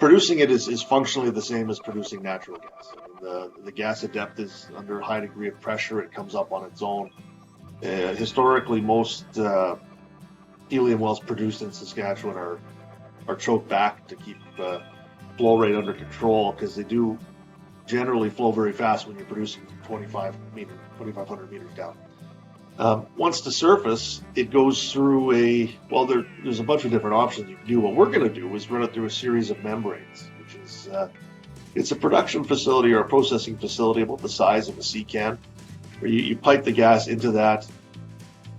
producing it is functionally the same as producing natural gas. I mean, the gas at depth is under a high degree of pressure. It comes up on its own. Historically, most helium wells produced in Saskatchewan are choked back to keep flow rate under control, because they do generally flow very fast when you're producing 2,500 meters down. Once to surface, it goes through there's a bunch of different options you can do. What we're going to do is run it through a series of membranes, which is it's a production facility or a processing facility about the size of a SEACAN, where you pipe the gas into that.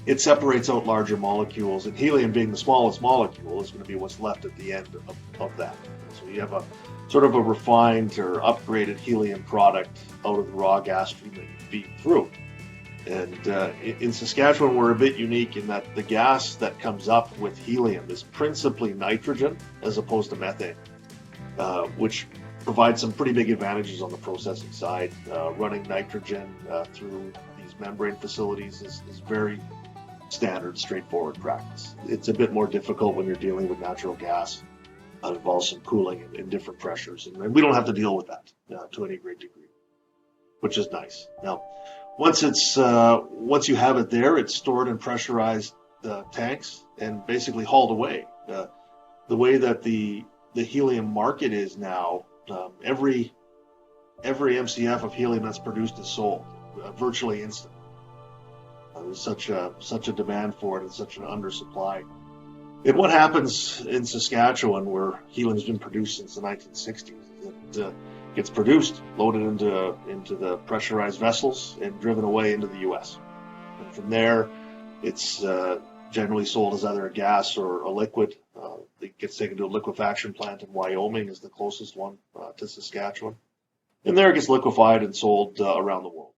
It separates out larger molecules, and helium, being the smallest molecule, is going to be what's left at the end of that. So you have a sort of a refined or upgraded helium product out of the raw gas stream that you feed through. And in Saskatchewan, we're a bit unique in that the gas that comes up with helium is principally nitrogen as opposed to methane, which provides some pretty big advantages on the processing side. Running nitrogen through these membrane facilities is very standard, straightforward practice. It's a bit more difficult when you're dealing with natural gas. It involves some cooling and different pressures, and we don't have to deal with that to any great degree, which is nice. Now, once you have it there, it's stored in pressurized tanks and basically hauled away. The way that the helium market is now, every MCF of helium that's produced is sold virtually instantly. There's such a demand for it and such an undersupply. And what happens in Saskatchewan, where helium's been produced since the 1960s, is it gets produced, loaded into the pressurized vessels, and driven away into the U.S. And from there, it's generally sold as either a gas or a liquid. It gets taken to a liquefaction plant in Wyoming, is the closest one to Saskatchewan. And there it gets liquefied and sold around the world.